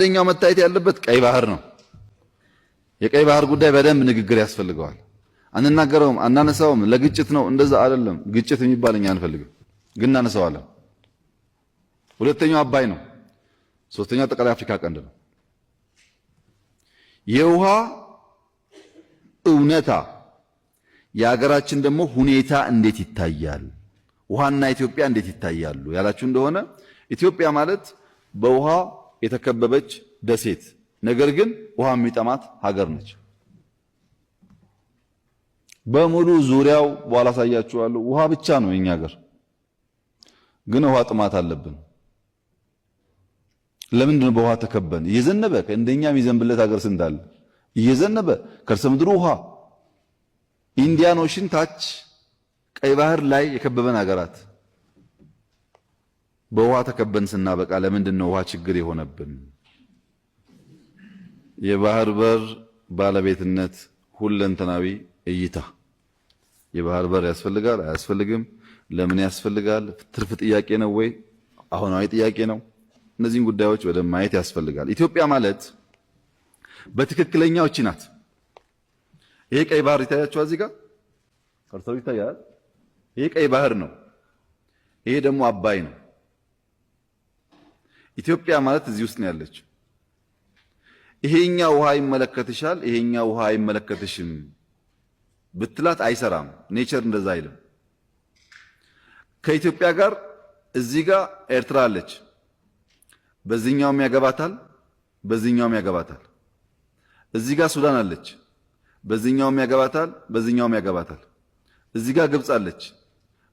አንደኛው መታየት ያለበት ቀይ ባህር ነው። የቀይ ባህር ጉዳይ በደንብ ንግግር ያስፈልገዋል። አንናገረውም፣ አናነሳውም፣ ለግጭት ነው እንደዛ አይደለም። ግጭት የሚባል እኛ አንፈልግም፣ ግን እናነሳዋለን። ሁለተኛው አባይ ነው። ሶስተኛው ጠቅላይ አፍሪካ ቀንድ ነው። የውሃ እውነታ የሀገራችን ደግሞ ሁኔታ እንዴት ይታያል? ውሃና ኢትዮጵያ እንዴት ይታያሉ ያላችሁ እንደሆነ ኢትዮጵያ ማለት በውሃ የተከበበች ደሴት ነገር ግን ውሃ የሚጠማት ሀገር ነች። በሙሉ ዙሪያው በኋላ አሳያችኋለሁ ውሃ ብቻ ነው የኛ ሀገር፣ ግን ውሃ ጥማት አለብን። ለምንድን በውሃ ተከበን? እየዘነበ እንደኛ የሚዘንብለት ሀገር ስንዳለ እየዘነበ ከርሰ ምድሩ ውሃ ኢንዲያን ኦሽን ታች ቀይ ባህር ላይ የከበበን ሀገራት በውሃ ተከበን ስናበቃ ለምንድን ነው ውሃ ችግር የሆነብን? የባህር በር ባለቤትነት ሁለንተናዊ እይታ። የባህር በር ያስፈልጋል አያስፈልግም? ለምን ያስፈልጋል? ትርፍ ጥያቄ ነው ወይ አሁናዊ ጥያቄ ነው? እነዚህን ጉዳዮች ወደ ማየት ያስፈልጋል። ኢትዮጵያ ማለት በትክክለኛው እቺ ናት። ይሄ ቀይ ባህር ይታያችኋል፣ እዚህ ጋር ከርሰው ይታያል። ይሄ ቀይ ባህር ነው። ይሄ ደግሞ አባይ ነው። ኢትዮጵያ ማለት እዚህ ውስጥ ነው ያለችው። ይሄኛው ውሃ ይመለከትሻል፣ ይሄኛው ውሃ አይመለከትሽም ብትላት አይሰራም። ኔቸር እንደዛ አይልም። ከኢትዮጵያ ጋር እዚህ ጋር ኤርትራ አለች። በዚህኛውም ያገባታል፣ በዚህኛውም ያገባታል። እዚህ ጋር ሱዳን አለች። በዚህኛውም ያገባታል፣ በዚህኛውም ያገባታል። እዚህ ጋር ግብጽ አለች።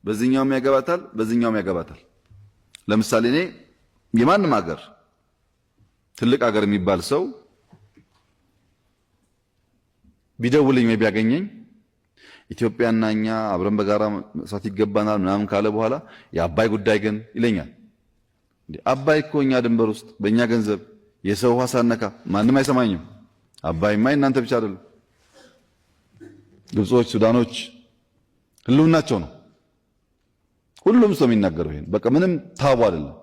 በዚህኛውም ያገባታል፣ በዚህኛውም ያገባታል። ለምሳሌ እኔ የማንም ሀገር ትልቅ ሀገር የሚባል ሰው ቢደውልኝ ወይ ቢያገኘኝ ኢትዮጵያና እኛ አብረን በጋራ መስራት ይገባናል ምናምን ካለ በኋላ የአባይ ጉዳይ ግን ይለኛል። አባይ እኮ እኛ ድንበር ውስጥ በእኛ ገንዘብ የሰው ውሃ ሳነካ ማንም አይሰማኝም። አባይማ እናንተ ብቻ አይደለም፣ ግብጾች፣ ሱዳኖች ህልውናቸው ነው። ሁሉም ሰው የሚናገረው ይሄን በቃ ምንም ታቡ አይደለም።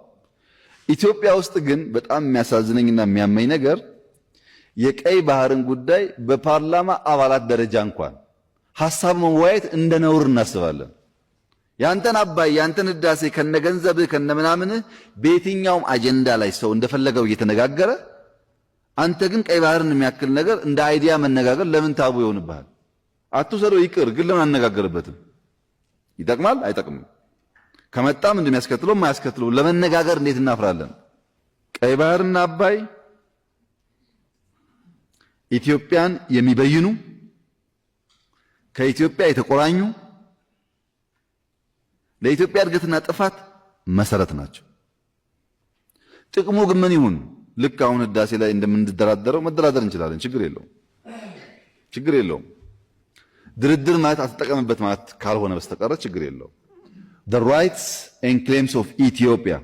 ኢትዮጵያ ውስጥ ግን በጣም የሚያሳዝነኝና የሚያመኝ ነገር የቀይ ባህርን ጉዳይ በፓርላማ አባላት ደረጃ እንኳን ሐሳብ መወያየት እንደ ነውር እናስባለን። ያንተን አባይ ያንተን ህዳሴ ከነገንዘብህ ከነምናምንህ በየትኛውም አጀንዳ ላይ ሰው እንደፈለገው እየተነጋገረ አንተ ግን ቀይ ባህርን የሚያክል ነገር እንደ አይዲያ መነጋገር ለምን ታቡ ይሆንብሃል? አትውሰደው ይቅር፣ ግን ለምን አነጋገርበትም? ይጠቅማል አይጠቅምም? ከመጣም እንደሚያስከትለው ማያስከትለው ለመነጋገር እንዴት እናፍራለን? ቀይ ባህርና አባይ ኢትዮጵያን የሚበይኑ ከኢትዮጵያ የተቆራኙ ለኢትዮጵያ እድገትና ጥፋት መሰረት ናቸው። ጥቅሙ ግን ምን ይሁን? ልክ አሁን ህዳሴ ላይ እንደምንደራደረው መደራደር እንችላለን። ችግር የለውም። ድርድር ማለት አትጠቀምበት ማለት ካልሆነ በስተቀር ችግር የለውም። The rights and claims of Ethiopia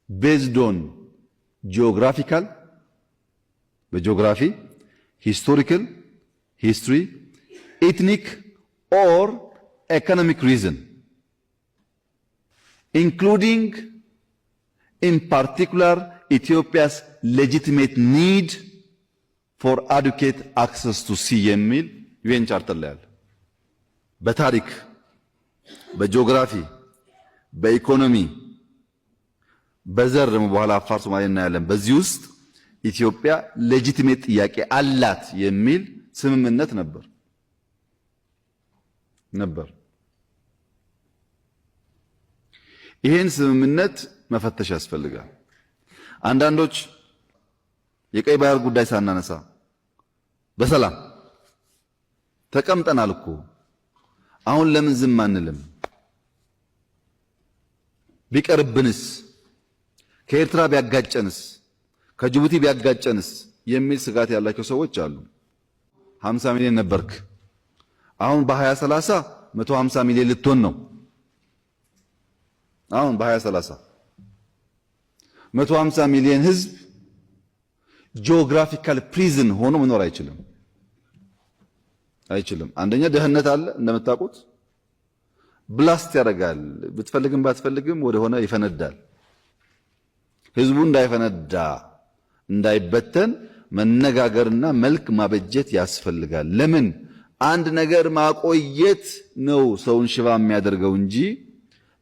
based on geographical, geography, historical, history, ethnic or economic reason, including in particular Ethiopia's legitimate need for adequate access to sea የሚል ዩኤን ቻርተር ላይ አለ። በታሪክ በጂኦግራፊ በኢኮኖሚ በዘር ደግሞ በኋላ አፋር ሶማሌ እናያለን። በዚህ ውስጥ ኢትዮጵያ ሌጂቲሜት ጥያቄ አላት የሚል ስምምነት ነበር። ይሄን ስምምነት መፈተሽ ያስፈልጋል። አንዳንዶች የቀይ ባህር ጉዳይ ሳናነሳ በሰላም ተቀምጠናል እኮ አሁን ለምን ዝም አንልም? ቢቀርብንስ? ከኤርትራ ቢያጋጨንስ? ከጅቡቲ ቢያጋጨንስ? የሚል ስጋት ያላቸው ሰዎች አሉ። 50 ሚሊዮን ነበርክ፣ አሁን በ2030 150 ሚሊዮን ልትሆን ነው። አሁን በ2030 150 ሚሊዮን ህዝብ ጂኦግራፊካል ፕሪዝን ሆኖ መኖር አይችልም። አንደኛ ደህንነት አለ እንደምታውቁት፣ ብላስት ያደርጋል። ብትፈልግም ባትፈልግም ወደ ሆነ ይፈነዳል። ህዝቡ እንዳይፈነዳ እንዳይበተን መነጋገርና መልክ ማበጀት ያስፈልጋል። ለምን አንድ ነገር ማቆየት ነው ሰውን ሽባ የሚያደርገው እንጂ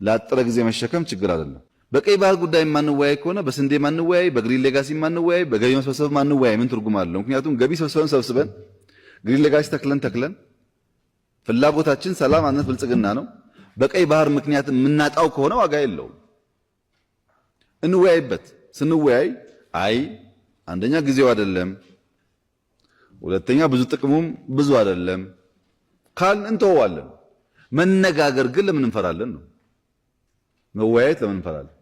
ላጠረ ጊዜ መሸከም ችግር አይደለም። በቀይ ባህር ጉዳይ ማንወያይ ከሆነ በስንዴ ማንወያይ፣ በግሪን ሌጋሲ ማንወያይ፣ በገቢ መሰብሰብ ማንወያይ ምን ትርጉም አለው? ምክንያቱም ገቢ ሰብስበን ግሪን ሌጋሲ ተክለን ፍላጎታችን ሰላም፣ አንድነት፣ ብልጽግና ነው። በቀይ ባህር ምክንያት የምናጣው ከሆነ ዋጋ የለውም። እንወያይበት። ስንወያይ አይ አንደኛ ጊዜው አይደለም፣ ሁለተኛ ብዙ ጥቅሙም ብዙ አይደለም ካልን እንተዋለን። መነጋገር ግን ለምን እንፈራለን ነው። መወያየት ለምን እንፈራለን?